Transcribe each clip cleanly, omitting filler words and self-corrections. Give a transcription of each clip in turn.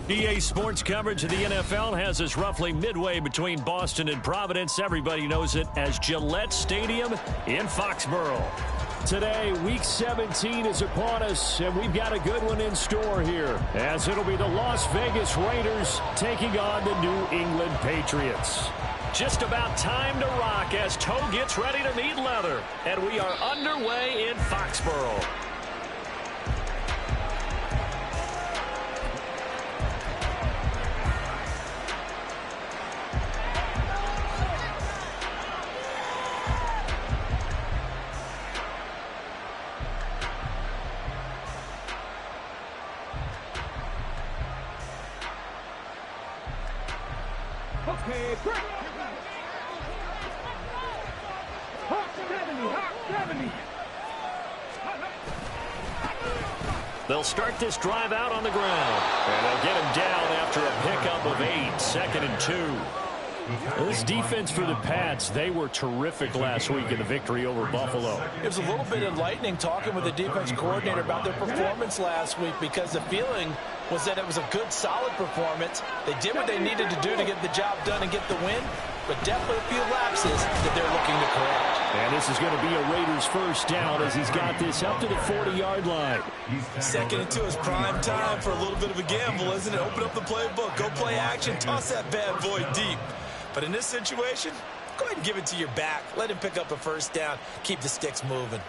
EA Sports coverage of the NFL has us roughly midway between Boston and Providence. Everybody knows it as Gillette Stadium in Foxborough. Today, Week 17 is upon us, and we've got a good one in store here, as it'll be the Las Vegas Raiders taking on the New England Patriots. Just about time to rock as toe gets ready to meet leather, and we are underway in Foxborough. They'll start this drive out on the ground, and they'll get him down after a pickup of 8, 2nd and 2. This defense for the Pats, they were terrific last week in the victory over Buffalo. It was a little bit enlightening talking with the defense coordinator about their performance last week, because the feeling was that it was a good, solid performance. They did what they needed to do to get the job done and get the win, but definitely a few lapses that they're looking to correct. And this is going to be a Raiders first down as he's got this up to the 40-yard line. 2nd and 2 is prime time for a little bit of a gamble, isn't it? Open up the playbook, go play action, toss that bad boy deep. But in this situation, go ahead and give it to your back. Let him pick up a first down. Keep the sticks moving.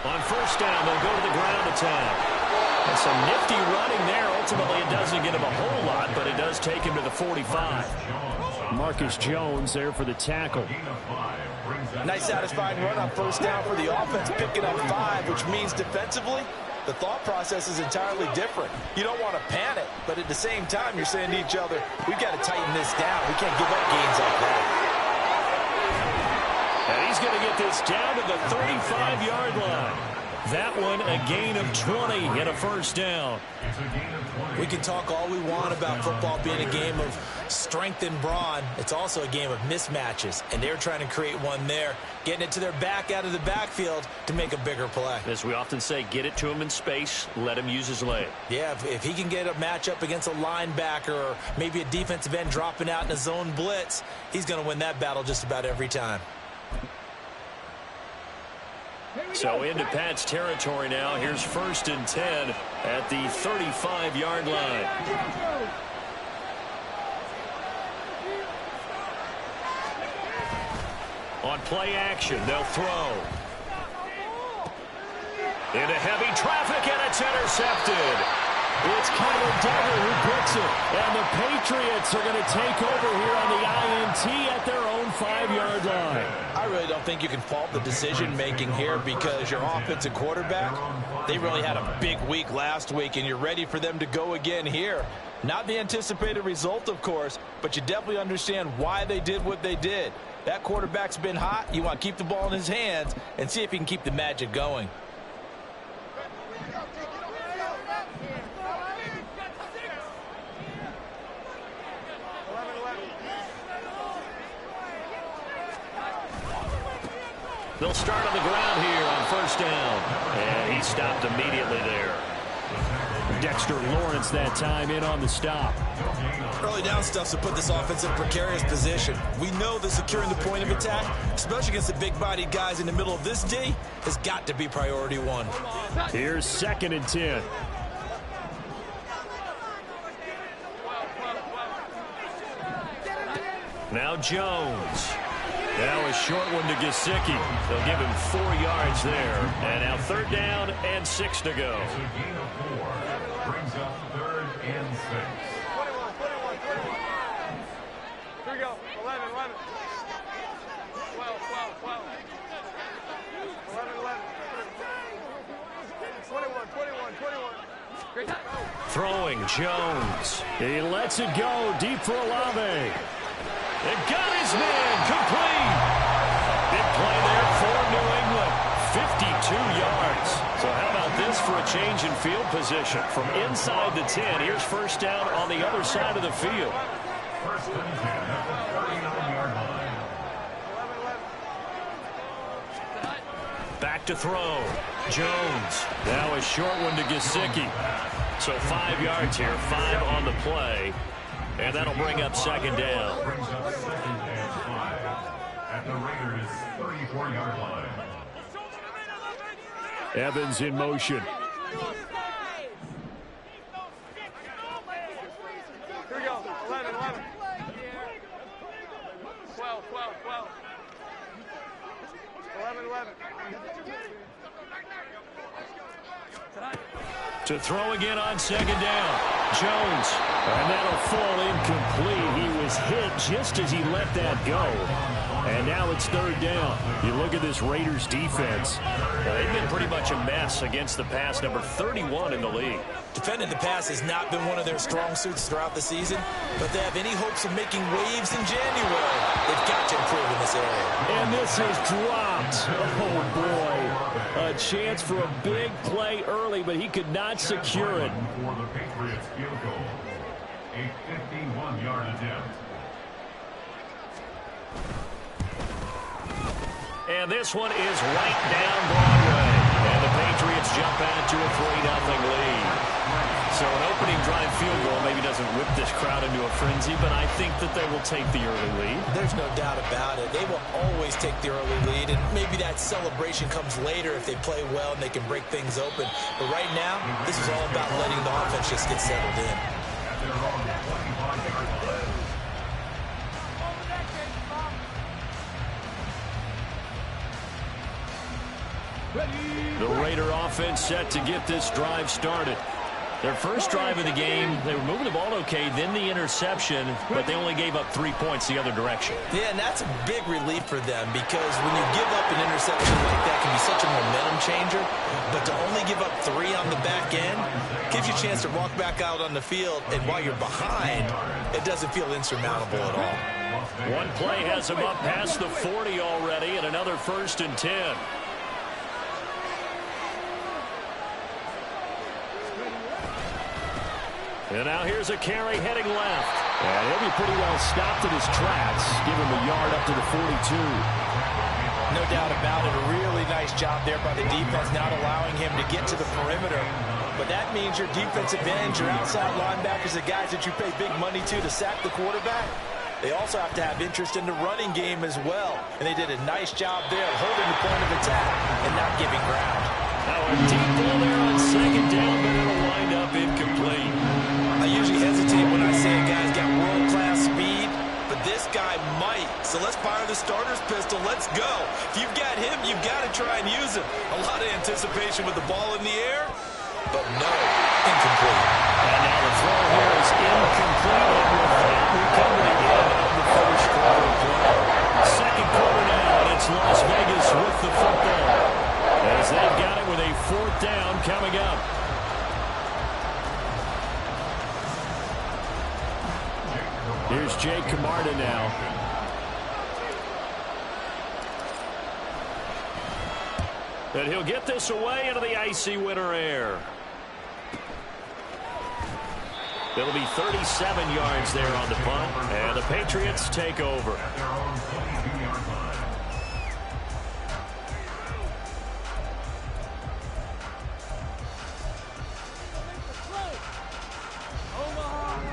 On first down, they'll go to the ground attack. And some nifty running there. Ultimately, it doesn't get him a whole lot, but it does take him to the 45. Marcus Jones there for the tackle. Nice satisfying run on first down for the offense, picking up 5, which means defensively, the thought process is entirely different. You don't want to panic, but at the same time, you're saying to each other, we've got to tighten this down. We can't give up gains like that. And he's going to get this down to the 35-yard line. That one a gain of 20 and a first down. We can talk all we want about football being a game of strength and brawn. It's also a game of mismatches, and they're trying to create one there, getting it to their back out of the backfield to make a bigger play. As we often say, get it to him in space, let him use his leg. Yeah, if he can get a matchup against a linebacker or maybe a defensive end dropping out in a zone blitz, he's going to win that battle just about every time. So into Pat's territory now. Here's 1st and 10 at the 35-yard line. On play action, they'll throw. Into heavy traffic, and it's intercepted. It's Kyle Duggar who picks it. And the Patriots are going to take over here on the INT at their own 5-yard line. I really don't think you can fault the decision-making here, because your offensive quarterback, they really had a big week last week, and you're ready for them to go again here. Not the anticipated result, of course, but you definitely understand why they did what they did. That quarterback's been hot. You want to keep the ball in his hands and see if he can keep the magic going. They'll start on the ground here on first down. And he stopped immediately there. Dexter Lawrence that time in on the stop. Early down stuff to put this offense in a precarious position. We know that securing the point of attack, especially against the big-bodied guys in the middle of this D, has got to be priority 1. Here's 2nd and 10. Now Jones. Now a short one to Gesicki. They'll give him 4 yards there. And now 3rd down and 6 to go. It's a gain of 4. Brings up 3rd and 6. 21. Here we go. 11. 12. 21. Throwing Jones. He lets it go deep for Olave. It got his man complete. Big play there for New England. 52 yards. So how about this for a change in field position? From inside the 10, here's first down on the other side of the field. First and 10 at the 39-yard line. 11-11. Back to throw. Jones. Now a short one to Gesicki. So 5 yards here, 5 on the play. And that'll bring up second down. Brings up second and 5 at the Raiders' 34-yard line. Evans in motion. Here we go. 11, 11. 12, 12, 12. 11, 11. To throw again on second down. Jones. And that'll fall incomplete. He was hit just as he let that go. And now it's third down. You look at this Raiders defense. They've been pretty much a mess against the pass, number 31 in the league. Defending the pass has not been one of their strong suits throughout the season, but they have any hopes of making waves in January. They've got to improve in this area. And this is dropped. Oh, boy. A chance for a big play early, but he could not secure it. For the Patriots field goal. A 51-yard attempt. And this one is right down Broadway. And the Patriots jump out to a 3-0 lead. So an opening drive field goal maybe doesn't whip this crowd into a frenzy, but I think that they will take the early lead. There's no doubt about it. They will always take the early lead, and maybe that celebration comes later if they play well and they can break things open. But right now, this is all about letting the offense just get settled in. At their own 25-yard line. The Raider offense set to get this drive started. Their first drive of the game, they were moving the ball okay, then the interception, but they only gave up 3 points the other direction. Yeah, and that's a big relief for them because when you give up an interception like that, it can be such a momentum changer. But to only give up 3 on the back end gives you a chance to walk back out on the field, and while you're behind, it doesn't feel insurmountable at all. One play has him up past the 40 already, and another 1st and 10. And now here's a carry heading left. And he'll be pretty well stopped in his tracks. Give him a yard up to the 42. No doubt about it. A really nice job there by the defense, not allowing him to get to the perimeter. But that means your defensive ends, your outside linebackers, the guys that you pay big money to sack the quarterback, they also have to have interest in the running game as well. And they did a nice job there holding the point of attack and not giving ground. Now a deep ball there on second down, but it'll wind up incomplete. I usually hesitate when I say a guy's got world-class speed, but this guy might. So let's fire the starter's pistol. Let's go. If you've got him, you've got to try and use him. A lot of anticipation with the ball in the air, but no, incomplete. And now the throw here is incomplete, and with that, we come to the end of the first quarter play. Second quarter now, and it's Las Vegas with the football, as they've got it with a 4th down coming up. Here's Jake Camarda now. And he'll get this away into the icy winter air. It'll be 37 yards there on the punt, and the Patriots take over. At their own 22-yard line.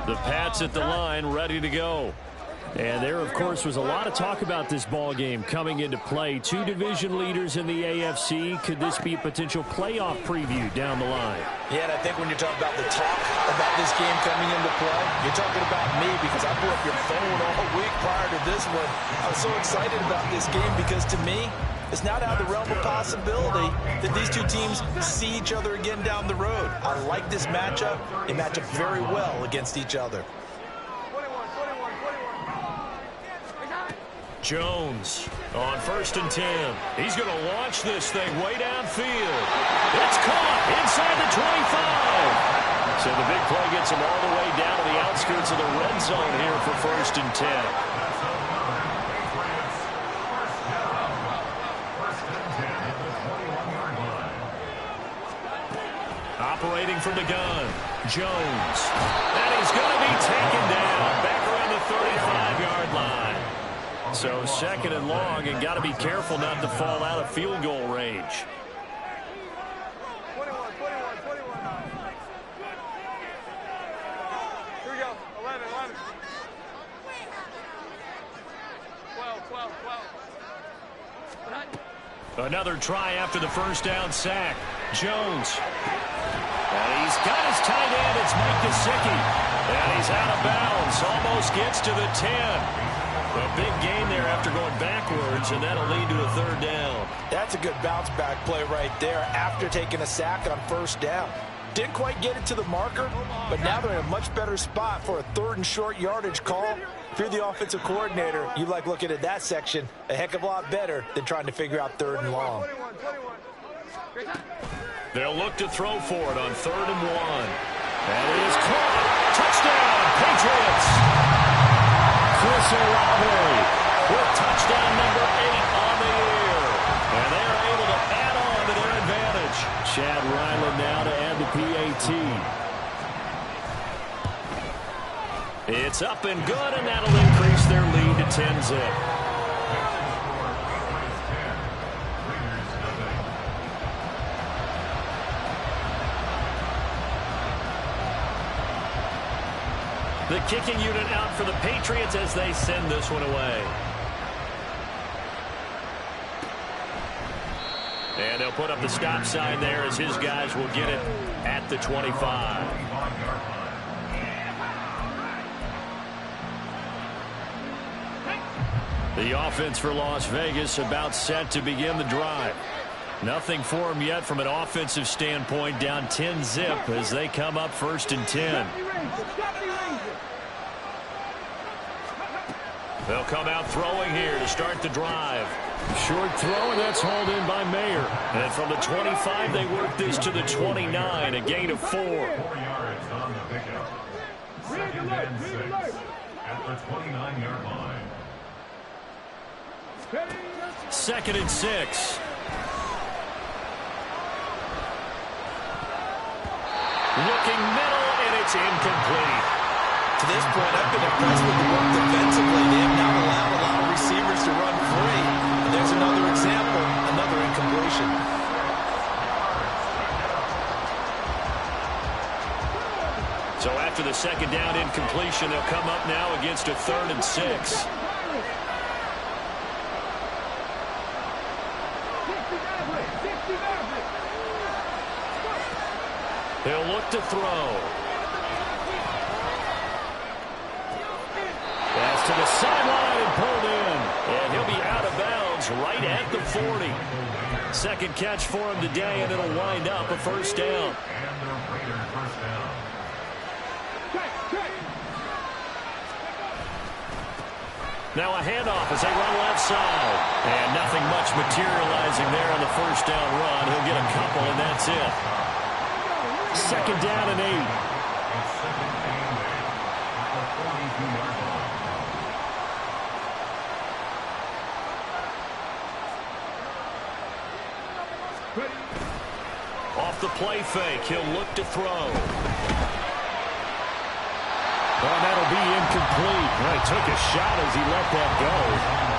The Pats at the line, ready to go. And there, of course, was a lot of talk about this ball game coming into play. 2 division leaders in the AFC. Could this be a potential playoff preview down the line? Yeah, and I think when you're talking about the talk about this game coming into play, you're talking about me because I blew up your phone all week prior to this one. I was so excited about this game because, to me, it's not out of the realm of possibility that these two teams see each other again down the road. I like this matchup. They match up very well against each other. 21, 21, 21. Jones on 1st and 10. He's going to launch this thing way downfield. It's caught inside the 25. So the big play gets him all the way down to the outskirts of the red zone here for 1st and 10. Operating from the gun, Jones. And he's going to be taken down. Back around the 35-yard line. So second and long, and got to be careful not to fall out of field goal range. 21. Here we go. 11. 12. Another try after the first down sack. Jones. And he's got his tight end. It's Mike Gesicki. And he's out of bounds. Almost gets to the 10. A big gain there after going backwards, and that'll lead to a third down. That's a good bounce back play right there after taking a sack on first down. Didn't quite get it to the marker, but now they're in a much better spot for a third and short yardage call. If you're the offensive coordinator, you like looking at that section a heck of a lot better than trying to figure out third and long. 21. They'll look to throw for it on 3rd and 1. And it is caught. Touchdown, Patriots. Chris Olave with touchdown number 8 on the year. And they're able to add on to their advantage. Chad Ryland now to add the PAT. It's up and good, and that'll increase their lead to 10-zip. The kicking unit out for the Patriots as they send this one away. And they'll put up the stop sign there as his guys will get it at the 25. The offense for Las Vegas about set to begin the drive. Nothing for them yet from an offensive standpoint, down 10-zip as they come up 1st and 10. They'll come out throwing here to start the drive. Short throw, and that's hauled in by Mayer. And from the 25, they work this to the 29, a gain of 4. 4 yards on the pickup. 2nd and 6 at the 29-yard line. 2nd and 6. Looking middle, and it's incomplete. To this point, I've been impressed with the work defensively. They have not allowed a lot of receivers to run free. And there's another example, another incompletion. So after the 2nd down incompletion, they'll come up now against a 3rd and 6. He'll look to throw. Pass to the sideline and pulled in. And he'll be out of bounds right at the 40. Second catch for him today, and it'll wind up a 1st down. And the Raiders 1st down. Now a handoff as they run left side. And nothing much materializing there on the 1st down run. He'll get a couple, and that's it. 2nd down and 8. It's 2nd and 8 at the 42-yard line. Off the play fake, he'll look to throw. Well, that'll be incomplete. Well, he took a shot as he let that go.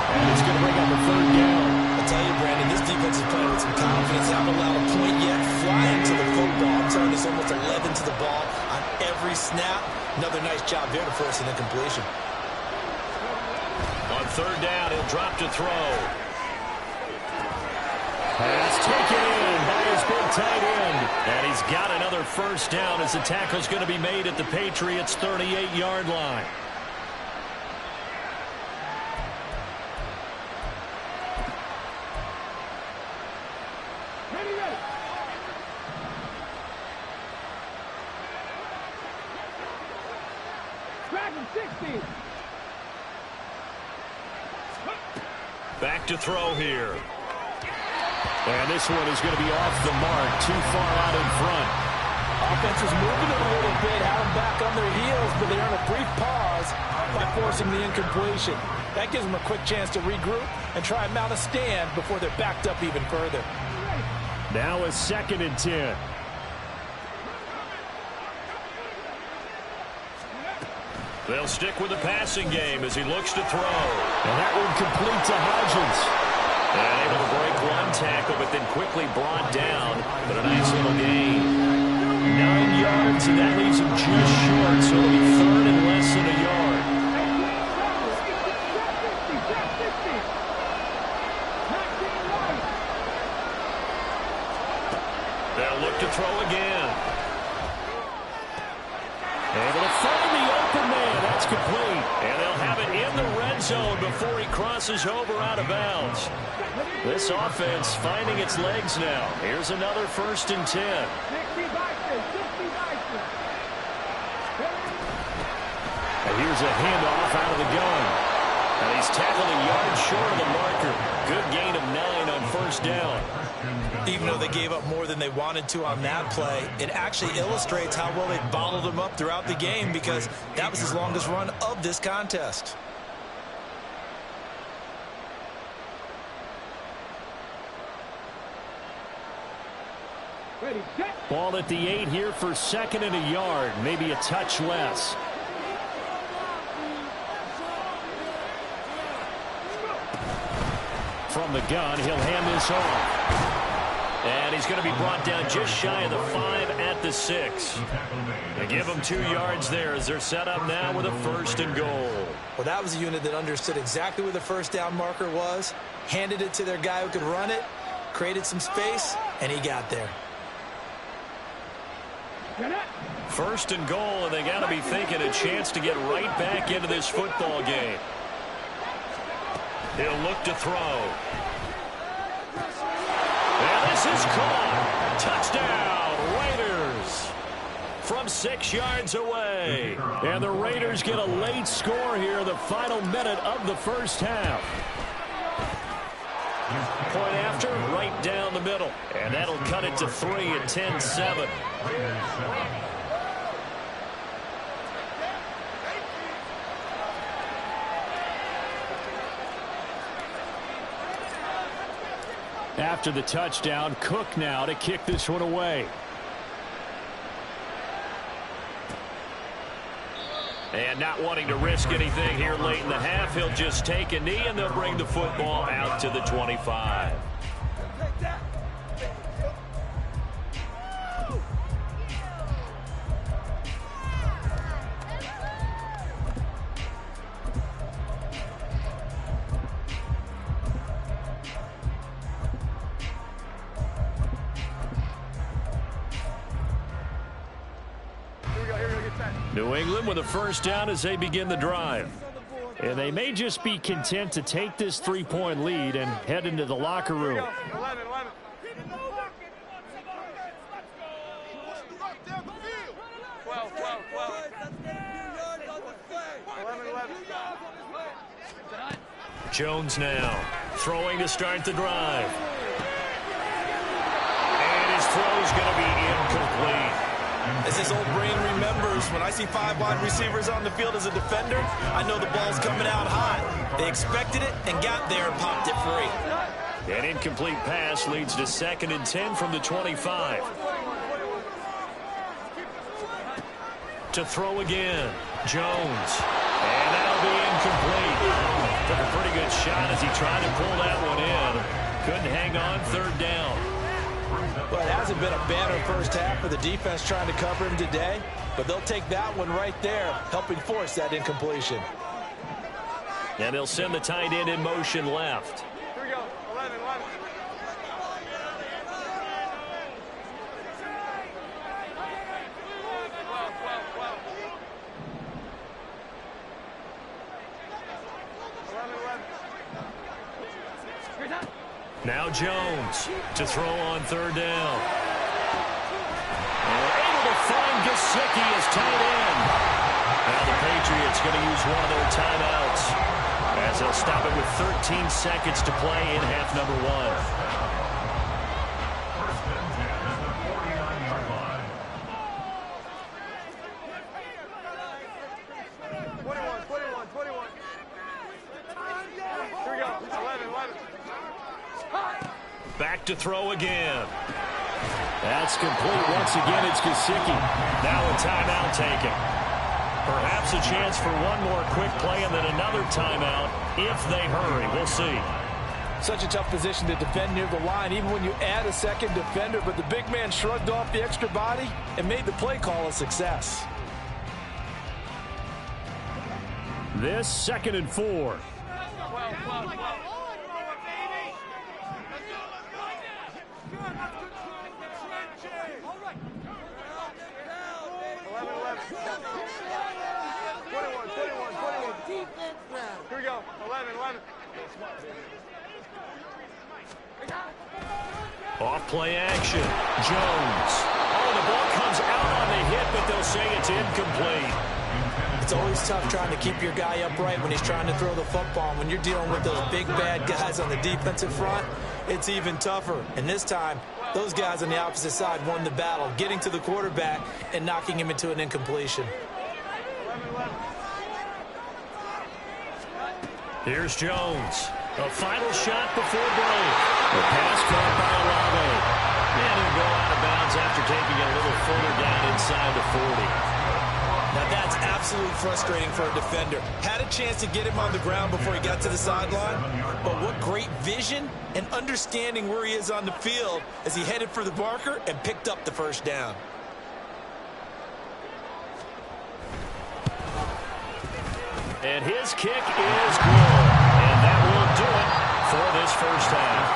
And it's going to bring up a 3rd down. I'll tell you, Brandon, this defense is playing with some confidence. Haven't allowed a point yet. Flying to the football. I'm telling you, it's almost 11 to the ball on every snap. Another nice job there to force an incompletion. On 3rd down, he'll drop to throw. Pass taken in by his big tight end. And he's got another 1st down as the tackle's going to be made at the Patriots' 38-yard line. Back to throw here. And this one is going to be off the mark, too far out in front. Offense is moving it a little bit, had them back on their heels, but they earn a brief pause by forcing the incompletion. That gives them a quick chance to regroup and try and mount a stand before they're backed up even further. Now a 2nd and 10. They'll stick with the passing game as he looks to throw. And that one complete to Hodgins. And able to break one tackle, but then quickly brought down. But a nice little gain. 9 yards, and that leaves him just short. So it'll be third and less than a yard. They'll look to throw again. Able to find the open man. That's complete. And they'll have it in the red zone before he crosses over out of bounds. This offense finding its legs now. Here's another 1st and 10. And here's a handoff out of the gun. And he's tackled a yard short of the marker. Good gain of 9 on 1st down. Even though they gave up more than they wanted to on that play, it actually illustrates how well they bottled him up throughout the game, because that was his longest run of this contest. Ball at the 8 here for 2nd and a yard, maybe a touch less. From the gun, he'll hand this off. And he's going to be brought down just shy of the 5 at the 6. They give him 2 yards there as they're set up now with a 1st and goal. Well, that was a unit that understood exactly where the 1st down marker was, handed it to their guy who could run it, created some space, and he got there. 1st and goal, and they got to be thinking a chance to get right back into this football game. He'll look to throw. And this is caught. Touchdown, Raiders. From 6 yards away. And the Raiders get a late score here in the final minute of the 1st half. Point after, right down the middle. And that'll cut it to 3 at 10-7. After the touchdown, Cook now to kick this one away. And not wanting to risk anything here late in the half, he'll just take a knee, and they'll bring the football out to the 25. New England with a 1st down as they begin the drive. And they may just be content to take this 3-point lead and head into the locker room. 11. 11. Jones now throwing to start the drive. And his throw's going to be incomplete. As his old brain remembers, when I see 5 wide receivers on the field as a defender, I know the ball's coming out hot. They expected it and got there and popped it free. An incomplete pass leads to 2nd and 10 from the 25. To throw again, Jones. And that'll be incomplete. Took a pretty good shot as he tried to pull that one in. Couldn't hang on, 3rd down. Well, it hasn't been a banner 1st half for the defense trying to cover him today, but they'll take that one right there, helping force that incompletion. And they'll send the tight end in motion left. Here we go. 11. 11. Now Jones to throw on 3rd down. And able to find Gesicki as tight end. Now the Patriots going to use one of their timeouts as they'll stop it with 13 seconds to play in half number 1. 21. Here we go. 11. Back to throw again. That's complete. Once again, it's Gesicki. Now a timeout taken. Perhaps a chance for one more quick play and then another timeout if they hurry. We'll see. Such a tough position to defend near the line, even when you add a second defender, but the big man shrugged off the extra body and made the play call a success. This 2nd and 4. Here we go. 11. Off play action. Jones. Oh, the ball comes out on the hit, but they'll say it's incomplete. It's always tough trying to keep your guy upright when he's trying to throw the football. When you're dealing with those big, bad guys on the defensive front, it's even tougher. And this time, those guys on the opposite side won the battle, getting to the quarterback and knocking him into an incompletion. Here's Jones. A final shot before break. The pass caught by Olave. And he'll go out of bounds after taking it a little further down inside the 40. Now that's absolutely frustrating for a defender. Had a chance to get him on the ground before he got to the sideline, but what great vision and understanding where he is on the field as he headed for the marker and picked up the first down. And his kick is good. And that will do it for this first half.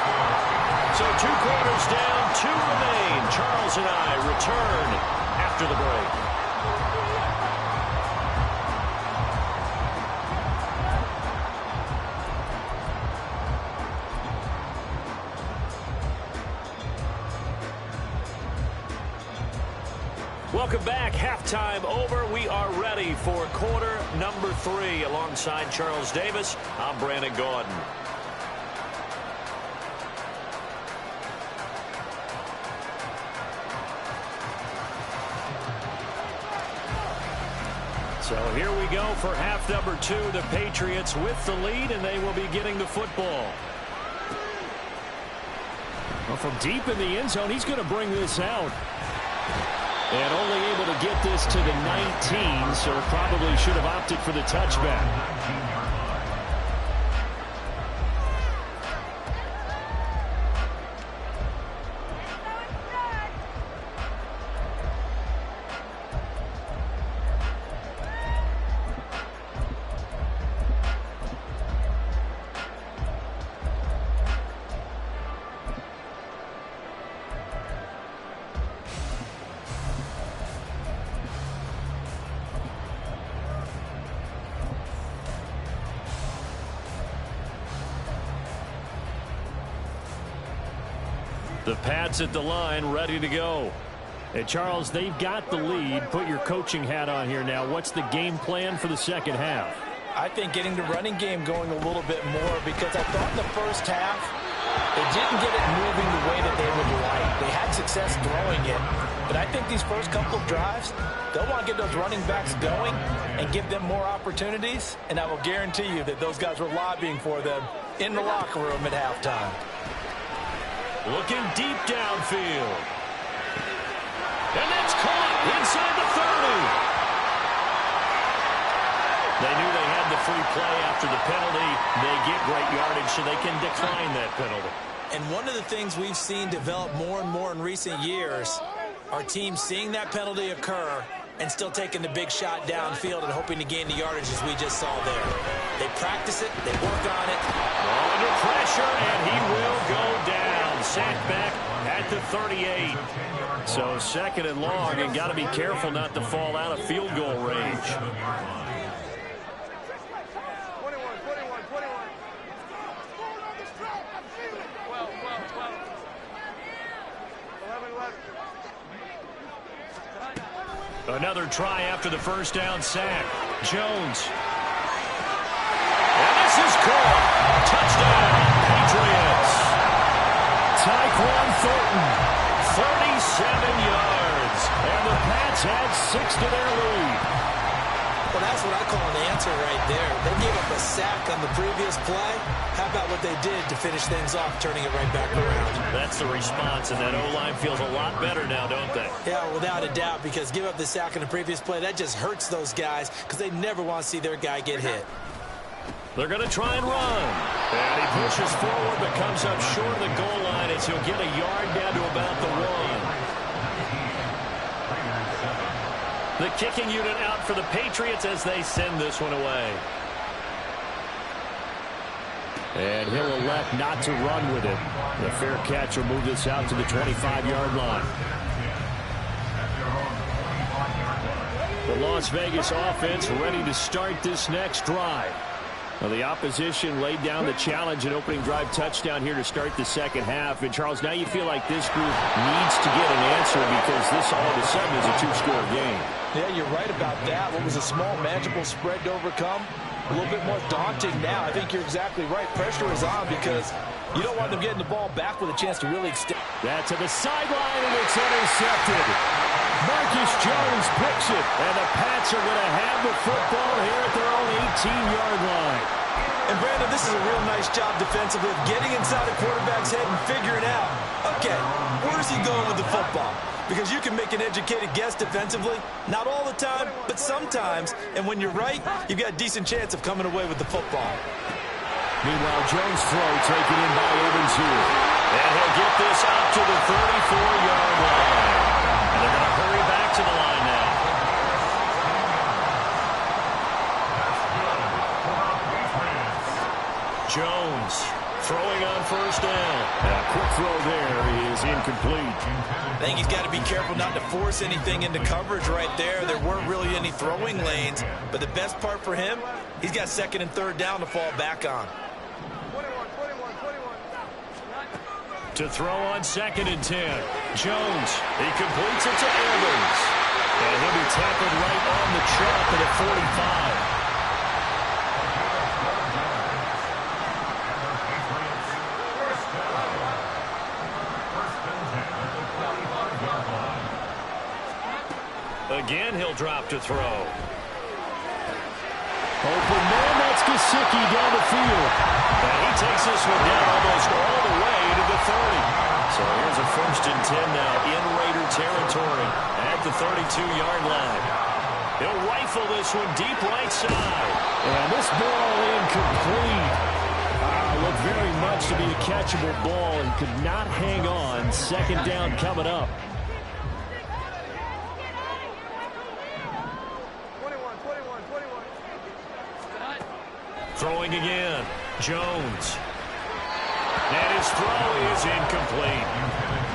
So 2 quarters down, 2 remain. Charles and I return after the break. Welcome back. Halftime over. We are ready for quarter number 3. Alongside Charles Davis, I'm Brandon Gaudin. So here we go for half number 2. The Patriots with the lead, and they will be getting the football. Well, from deep in the end zone, he's going to bring this out. And only able to get this to the 19, so probably should have opted for the touchback. The Pats at the line, ready to go. Hey, Charles, they've got the lead. Put your coaching hat on here now. What's the game plan for the second half? I think getting the running game going a little bit more, because I thought in the first half they didn't get it moving the way that they would like. They had success throwing it, but I think these first couple of drives, they'll want to get those running backs going and give them more opportunities, and I will guarantee you that those guys were lobbying for them in the locker room at halftime. Looking deep downfield. And that's caught inside the 30. They knew they had the free play after the penalty. They get great yardage, so they can decline that penalty. And one of the things we've seen develop more and more in recent years are teams seeing that penalty occur and still taking the big shot downfield and hoping to gain the yardage as we just saw there. They practice it, they work on it. Under pressure, and he will go down. Sacked back at the 38. So 2nd and long, and got to be careful not to fall out of field goal range. 21. 11. Another try after the first down sack. Jones. And this is caught. Touchdown, Patriots. Tyquan Thornton, 37 yards. And the Pats add 6 to their lead. Well, that's what I call an answer right there. They gave up a sack on the previous play. How about what they did to finish things off, turning it right back around? That's the response, and that O-line feels a lot better now, don't they? Yeah, without a doubt, because give up the sack on the previous play, that just hurts those guys because they never want to see their guy get hit. They're going to try and run. And he pushes forward but comes up short of the goal line as he'll get a yard down to about the 1. The kicking unit out for the Patriots as they send this one away. And he'll elect not to run with it. The fair catch will move this out to the 25-yard line. The Las Vegas offense ready to start this next drive. Well, the opposition laid down the challenge and opening drive touchdown here to start the second half. And, Charles, now you feel like this group needs to get an answer because this all of a sudden is a two-score game. Yeah, you're right about that. What was a small, manageable spread to overcome? A little bit more daunting now. I think you're exactly right. Pressure is on because you don't want them getting the ball back with a chance to really extend. That's to the sideline, and it's intercepted. Marcus Jones picks it, and the Pats are going to have the football here at their own 18-yard line. And, Brandon, this is a real nice job defensively of getting inside the quarterback's head and figuring out, okay, where's he going with the football? Because you can make an educated guess defensively, not all the time, but sometimes. And when you're right, you've got a decent chance of coming away with the football. Meanwhile, Jones' throw taken in by Evans here. And he'll get this out to the 34-yard line. And they're going to hurry back to the line now. Jones throwing on first down. And a quick throw there is incomplete. I think he's got to be careful not to force anything into coverage right there. There weren't really any throwing lanes. But the best part for him, he's got second and third down to fall back on. To throw on second and 10. Jones, he completes it to Evans. And he'll be tackled right on the trap at the 45. Again, he'll drop to throw. Open man, that's Gesicki down the field. And he takes this one down almost all the way to the 30. So here's a 1st and 10 now in Raider territory at the 32-yard line. He'll rifle this one deep right side. And this ball incomplete. Looked very much to be a catchable ball and could not hang on. Second down coming up. Throwing again. Jones. And his throw is incomplete.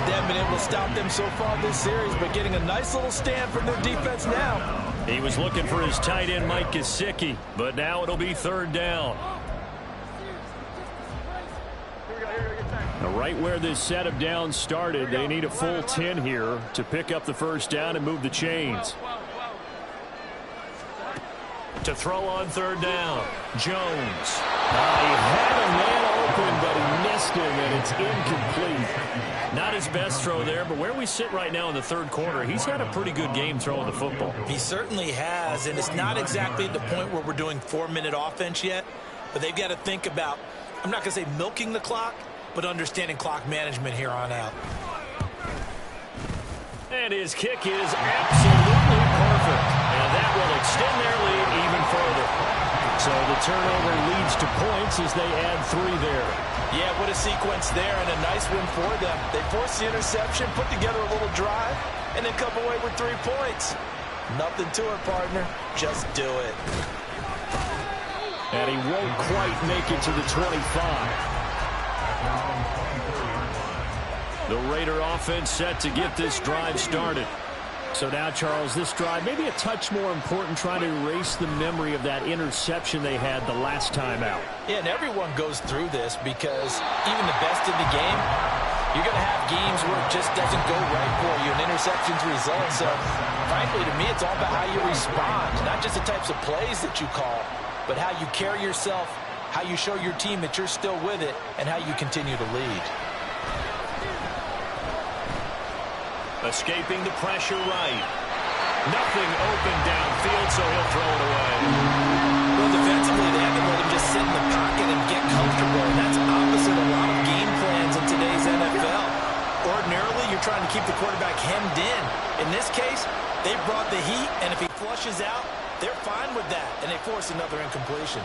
They haven't been able to stop them so far this series, but getting a nice little stand from their defense now. He was looking for his tight end, Mike Gesicki, but now it'll be third down. Now, right where this set of downs started, they need a full 10 here to pick up the first down and move the chains. To throw on third down, Jones. He had a man open, but he missed him, and it's incomplete. Not his best throw there, but where we sit right now in the third quarter, he's had a pretty good game throwing the football. He certainly has, and it's not exactly at the point where we're doing 4-minute offense yet, but they've got to think about, I'm not going to say milking the clock, but understanding clock management here on out. And his kick is absolutely perfect. And that will extend their lead even further. So the turnover leads to points as they add 3 there. Yeah, what a sequence there, and a nice win for them. They forced the interception, put together a little drive, and then come away with 3 points. Nothing to it, partner. Just do it. And he won't quite make it to the 25. The Raider offense set to get this drive started. So now, Charles, this drive maybe a touch more important, trying to erase the memory of that interception they had the last time out. Yeah, and everyone goes through this because even the best in the game, you're going to have games where it just doesn't go right for you, and interceptions result. So, frankly, to me, it's all about how you respond, not just the types of plays that you call, but how you carry yourself, how you show your team that you're still with it, and how you continue to lead. Escaping the pressure right. Nothing open downfield, so he'll throw it away. Well, defensively, they haven't let him just sit in the pocket and get comfortable, and that's opposite a lot of game plans in today's NFL. Ordinarily, you're trying to keep the quarterback hemmed in. In this case, they brought the heat, and if he flushes out, they're fine with that, and they force another incompletion.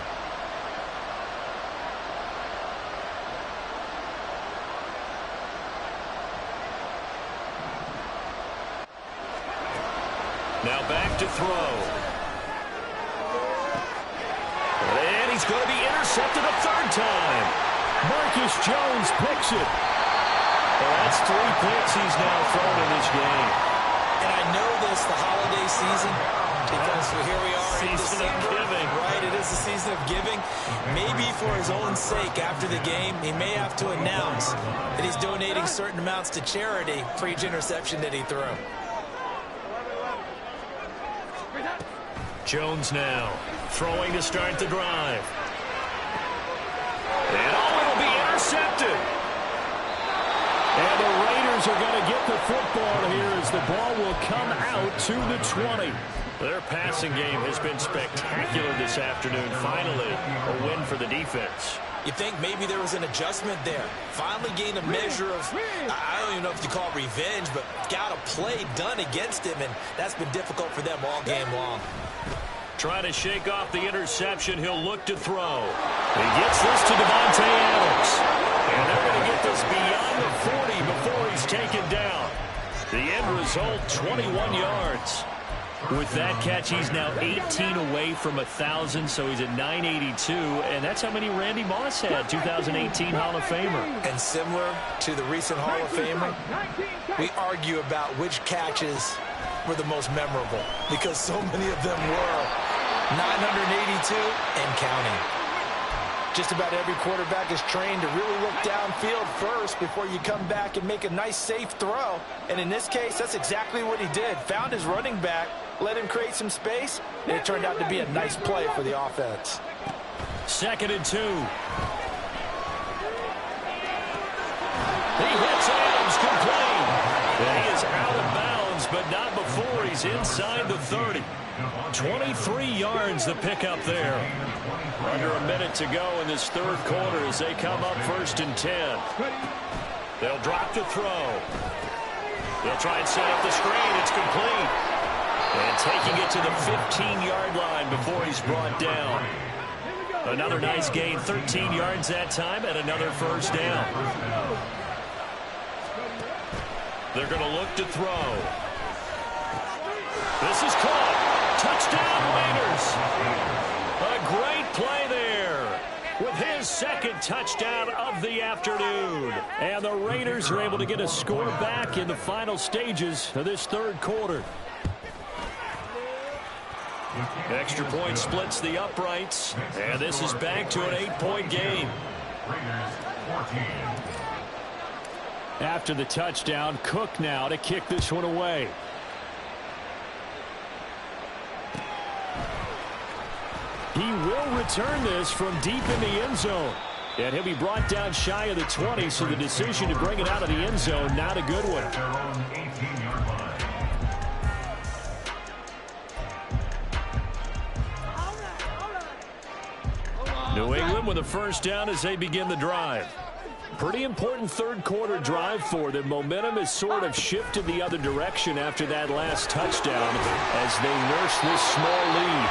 Now back to throw. And he's going to be intercepted a third time. Marcus Jones picks it. Well, that's 3 picks he's now thrown in this game. And I know this, the holiday season, because here we are in December. Right, it is the season of giving. Maybe for his own sake, after the game, he may have to announce that he's donating certain amounts to charity for each interception that he threw. Jones now throwing to start the drive. And it'll be intercepted. And the Raiders are going to get the football here as the ball will come out to the 20. Their passing game has been spectacular this afternoon. Finally, a win for the defense. You think maybe there was an adjustment there. Finally gained a measure of, I don't even know if you call it revenge, but got a play done against him, and that's been difficult for them all game long. Trying to shake off the interception. He'll look to throw. He gets this to Davante Adams. And they're going to get this beyond the 40 before he's taken down. The end result, 21 yards. With that catch, he's now 18 away from 1,000, so he's at 982, and that's how many Randy Moss had, 2018 Hall of Famer. And similar to the recent Hall of Famer, we argue about which catches were the most memorable, because so many of them were 982 and counting. Just about every quarterback is trained to really look downfield first before you come back and make a nice, safe throw. And in this case, that's exactly what he did. Found his running back, let him create some space, and it turned out to be a nice play for the offense. 2nd and 2. He hits Adams complete. And he is out of bounds, but not before he's inside the 30. 23 yards the pickup there. Under a minute to go in this third quarter as they come up 1st and 10. They'll drop to throw. They'll try and set up the screen. It's complete. And taking it to the 15-yard line before he's brought down. Another nice gain, 13 yards that time, and another first down. They're going to look to throw. This is caught. Touchdown, Raiders. A great play there with his 2nd touchdown of the afternoon. And the Raiders are able to get a score back in the final stages of this third quarter. Extra point splits the uprights, and this is back to an 8-point game. After the touchdown, Cook now to kick this one away. He will return this from deep in the end zone. And he'll be brought down shy of the 20, so the decision to bring it out of the end zone, not a good one. New England with a first down as they begin the drive. Pretty important third quarter drive for them. Momentum has sort of shifted the other direction after that last touchdown as they nurse this small lead.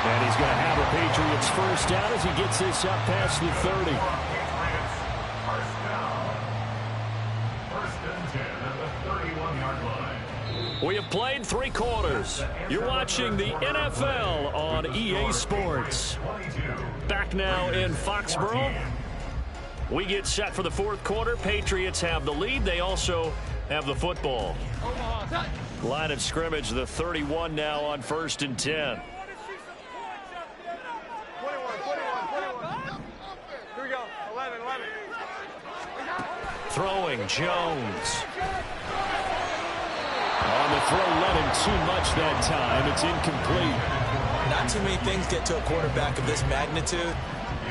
And he's going to have a Patriots first down as he gets this up past the 30. First and 10 at the 31-yard line. We have played 3 quarters. You're watching the NFL on EA Sports. Back now in Foxborough. We get set for the 4th quarter. Patriots have the lead. They also have the football. Line of scrimmage, the 31 now on 1st and 10. Throwing, Jones. On the throw, let him too much that time. It's incomplete. Not too many things get to a quarterback of this magnitude,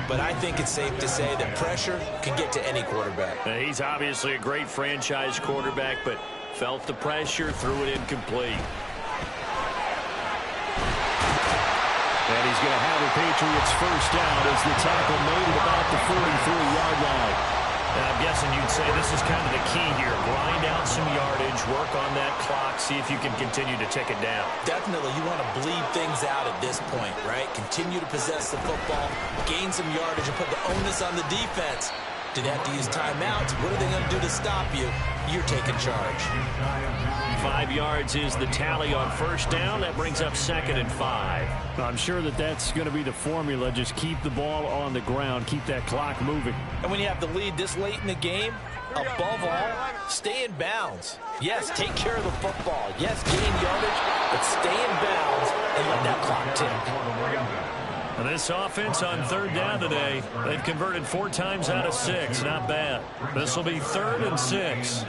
but I think it's safe to say that pressure can get to any quarterback. He's obviously a great franchise quarterback, but felt the pressure, threw it incomplete. And he's going to have the Patriots first down as the tackle made at about the 43-yard line. And I'm guessing you'd say this is kind of the key here. Grind out some yardage, work on that clock, see if you can continue to tick it down. Definitely, you want to bleed things out at this point, right? Continue to possess the football, gain some yardage, and put the onus on the defense. Do they have to use timeouts? What are they going to do to stop you? You're taking charge. 5 yards is the tally on first down. That brings up 2nd and 5. I'm sure that's going to be the formula. Just keep the ball on the ground. Keep that clock moving. And when you have the lead this late in the game, above all, stay in bounds. Yes, take care of the football. Yes, gain yardage, but stay in bounds and let that clock tick. This offense on 3rd down today, they've converted 4 times out of 6. Not bad. This will be 3rd and 6.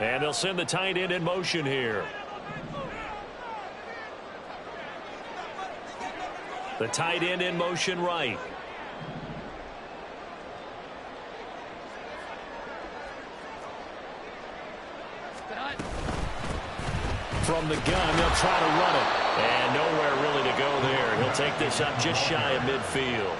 And they'll send the tight end in motion here. The tight end in motion right. From the gun, they'll try to run it. And nowhere really to go there. He'll take this up just shy of midfield.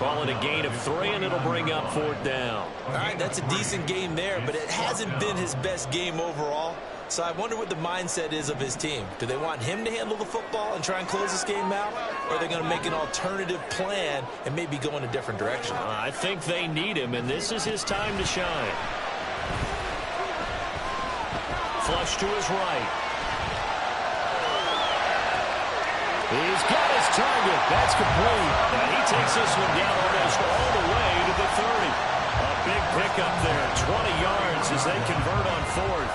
Ball at a gain of 3, and it'll bring up 4th down. All right, that's a decent game there, but it hasn't been his best game overall. So I wonder what the mindset is of his team. Do they want him to handle the football and try and close this game out? Or are they going to make an alternative plan and maybe go in a different direction? I think they need him, and this is his time to shine. Flush to his right. He's got his target. That's complete. And he takes this one down almost all the way to the 30. A big pickup there. 20 yards as they convert on 4th.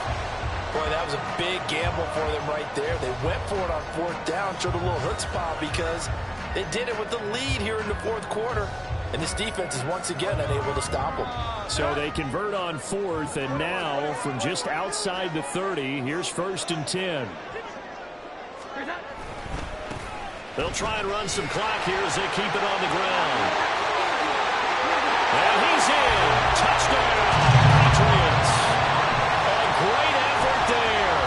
Boy, that was a big gamble for them right there. They went for it on 4th down, showed a little chutzpah because they did it with the lead here in the 4th quarter. And this defense is once again unable to stop them. So they convert on 4th, and now from just outside the 30, here's 1st and 10. They'll try and run some clock here as they keep it on the ground. And he's in. Touchdown, Patriots. A great effort there.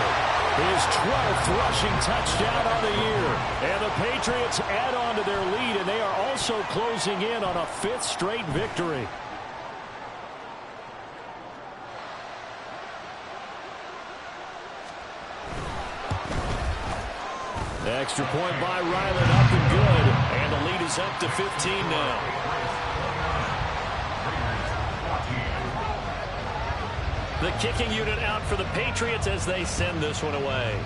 His 12th rushing touchdown on the year. And the Patriots add on to their lead, and they are also closing in on a 5th straight victory. Extra point by Ryland, up and good. And the lead is up to 15 now. The kicking unit out for the Patriots as they send this one away.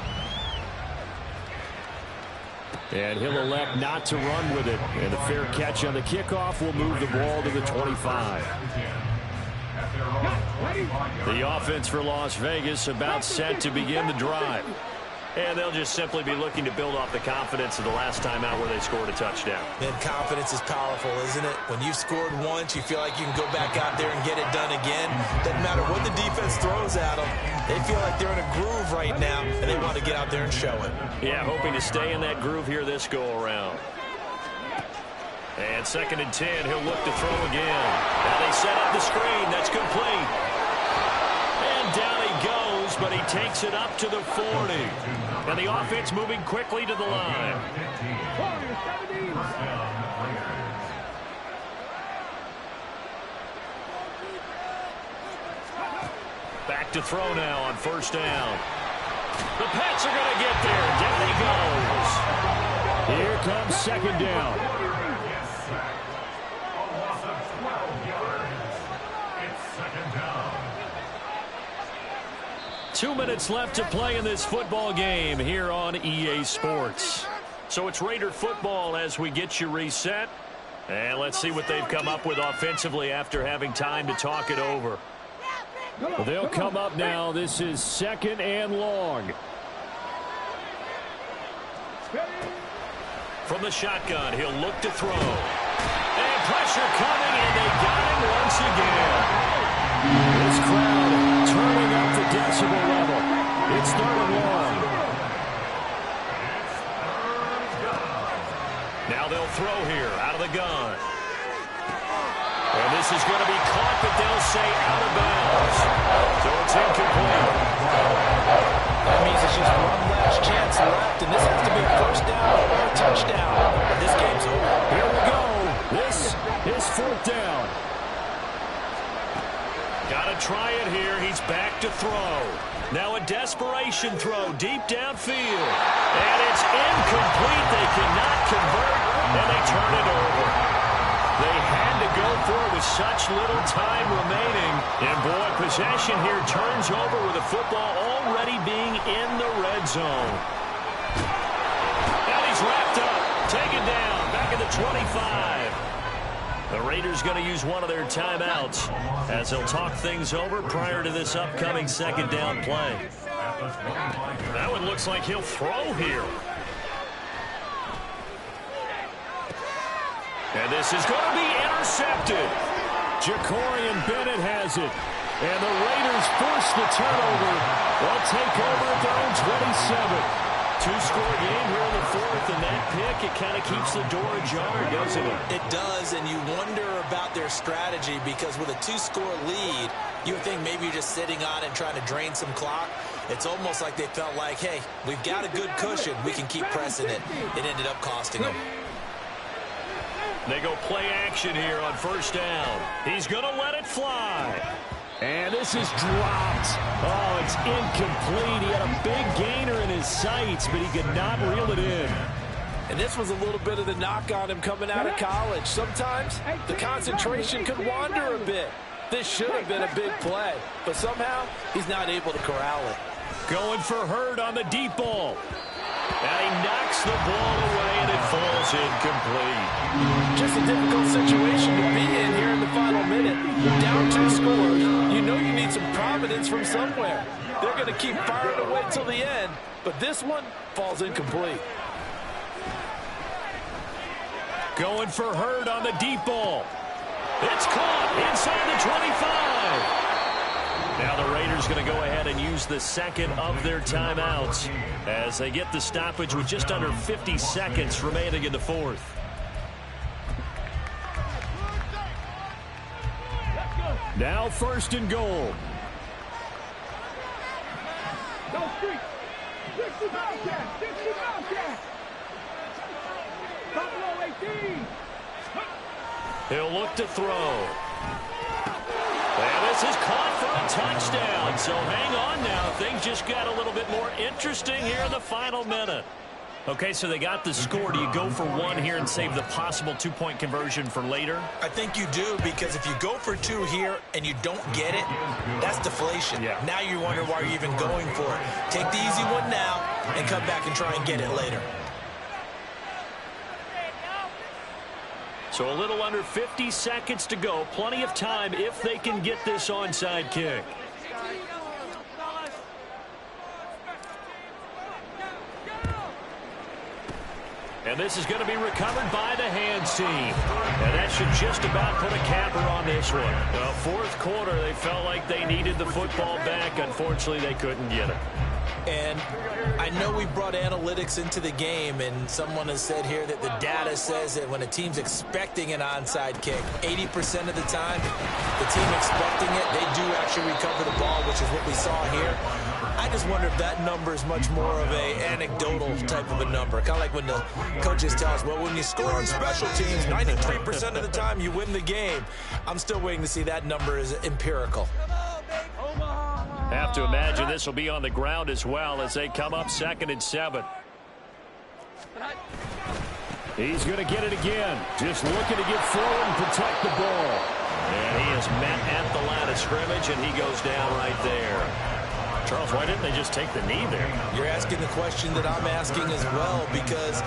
And he'll elect not to run with it. And a fair catch on the kickoff will move the ball to the 25. The offense for Las Vegas about set to begin the drive. And they'll just simply be looking to build off the confidence of the last time out where they scored a touchdown. And confidence is powerful, isn't it? When you've scored once, you feel like you can go back out there and get it done again. Doesn't matter what the defense throws at them. They feel like they're in a groove right now, and they want to get out there and show it. Yeah, hoping to stay in that groove here this go-around. And 2nd and 10, he'll look to throw again. Now they set up the screen. That's complete. And down he goes, but he takes it up to the 40. And the offense moving quickly to the line. Back to throw now on 1st down. The Pats are going to get there. Down he goes. Here comes 2nd down. 2 minutes left to play in this football game here on EA Sports. So it's Raider football as we get you reset. And let's see what they've come up with offensively after having time to talk it over. They'll come up now. This is 2nd and long. From the shotgun, he'll look to throw. And pressure coming, and they got him once again. This crowd turning up the decibel level. It's 3rd and long. Now they'll throw here out of the gun. And this is going to be caught, but they'll say out of bounds. So it's incomplete. That means the There's just one last chance left, and this has to be a first down or a touchdown. This game's over. Here we go. This is fourth down. Got to try it here. He's back to throw. Now a desperation throw deep downfield. And it's incomplete. They cannot convert, and they turn it over. They had to go for it with such little time remaining. And, boy, possession here turns over with the football already being in the red zone. And he's wrapped up. Taken down. Back at the 25. The Raiders going to use one of their timeouts as they'll talk things over prior to this upcoming second down play. That one looks like he'll throw here. And this is going to be intercepted. Jacorian Bennett has it. And the Raiders force the turnover. They'll take over at their own 27. Two-score game here in the fourth, and that pick, it kind of keeps the door ajar, doesn't it? It does, and you wonder about their strategy because with a two-score lead, you would think maybe you're just sitting on it and trying to drain some clock. It's almost like they felt like, hey, we've got a good cushion. We can keep pressing it. It ended up costing them. They go play action here on first down. He's going to let it fly. And this is dropped. Oh, it's incomplete. He had a big gainer in his sights, but he could not reel it in. And this was a little bit of the knock on him coming out of college. Sometimes the concentration could wander a bit. This should have been a big play, but somehow he's not able to corral it. Going for Hurd on the deep ball. And he knocks the ball away, and it falls incomplete. Just a difficult situation to be in here in the final minute. Down 2 scores. You know you need some providence from somewhere. They're going to keep firing away till the end, but this one falls incomplete. Going for Hurd on the deep ball. It's caught inside the 25. Now the Raiders going to go ahead and use the second of their timeouts as they get the stoppage with just under 50 seconds remaining in the fourth. Now first and goal. He'll look to throw. And this is caught for a touchdown. So hang on now. Things just got a little bit more interesting here in the final minute. Okay, so they got the score. Do you go for one here and save the possible two-point conversion for later? I think you do, because if you go for 2 here and you don't get it, that's deflation. Yeah. Now you wonder why you're even going for it. Take the easy one now and come back and try and get it later. So a little under 50 seconds to go. Plenty of time if they can get this onside kick. And this is going to be recovered by the hands team. And that should just about put a capper on this one. The fourth quarter, they felt like they needed the football back. Unfortunately, they couldn't get it. And I know we brought analytics into the game, and someone has said here that the data says that when a team's expecting an onside kick, 80% of the time, the team expecting it, they do actually recover the ball, which is what we saw here. I just wonder if that number is much more of a anecdotal type of a number. Kind of like when the coaches tell us, well, when you score on special teams, 93% of the time you win the game. I'm still waiting to see that number is empirical. Have to imagine this will be on the ground as well as they come up 2nd and 7. He's going to get it again. Just looking to get forward and protect the ball. And he is met at the line of scrimmage, and he goes down right there. Charles, why didn't they just take the knee there? You're asking the question that I'm asking as well, because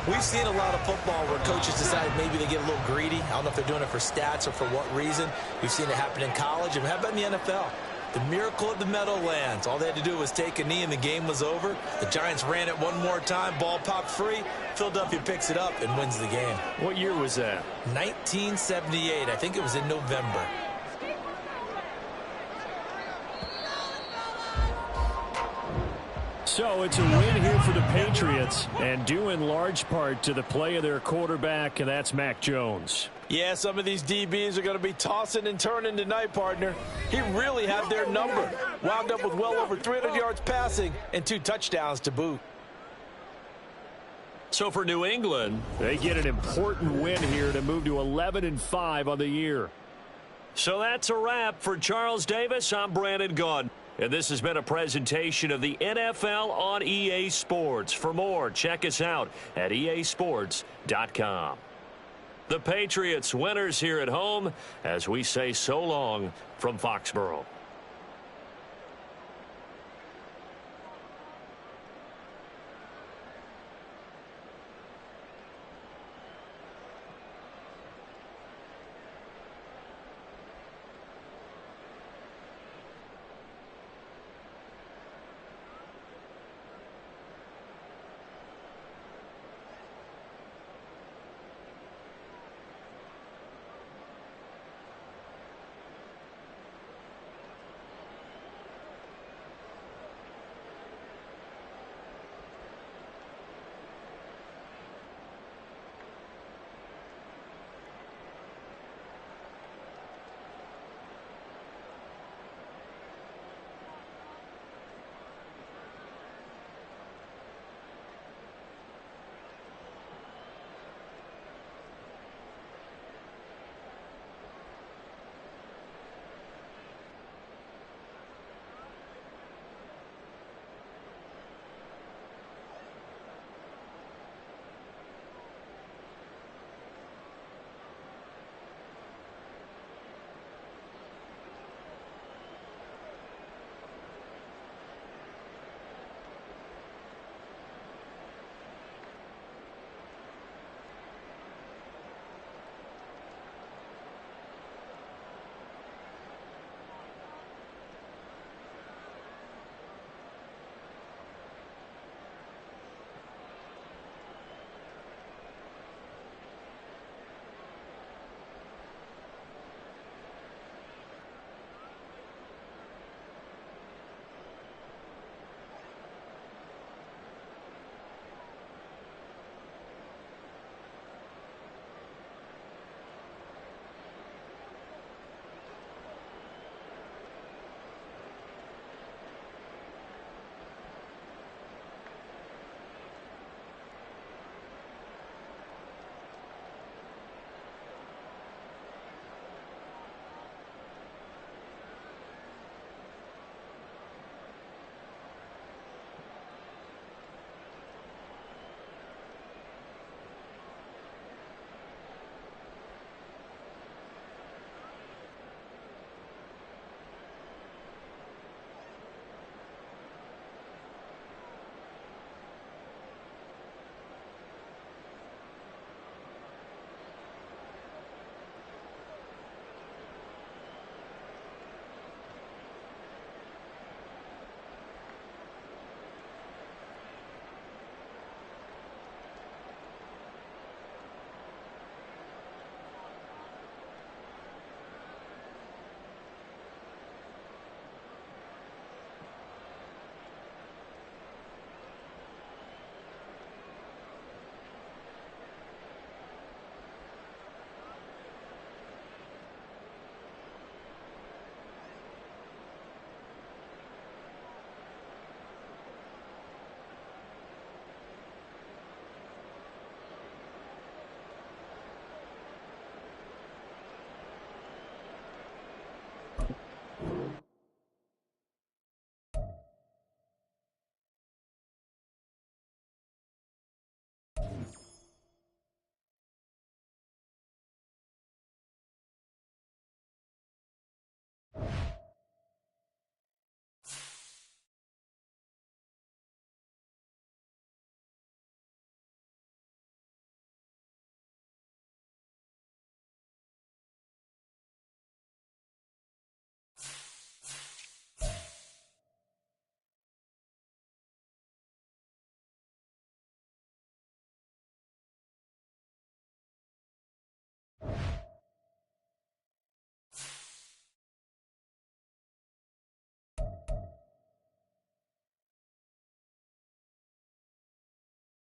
we've seen a lot of football where coaches decide maybe they get a little greedy. I don't know if they're doing it for stats or for what reason. We've seen it happen in college. And how about in the NFL? The miracle of the Meadowlands. All they had to do was take a knee and the game was over. The Giants ran it one more time. Ball popped free. Philadelphia picks it up and wins the game. What year was that? 1978. I think it was in November. So it's a win here for the Patriots, and due in large part to the play of their quarterback, and that's Mac Jones. Yeah, some of these DBs are going to be tossing and turning tonight, partner. He really had their number. Wound up with well over 300 yards passing and 2 touchdowns to boot. So for New England, they get an important win here to move to 11-5 on the year. So that's a wrap for Charles Davis. I'm Brandon Gaudin. And this has been a presentation of the NFL on EA Sports. For more, check us out at easports.com. The Patriots winners here at home as we say so long from Foxborough.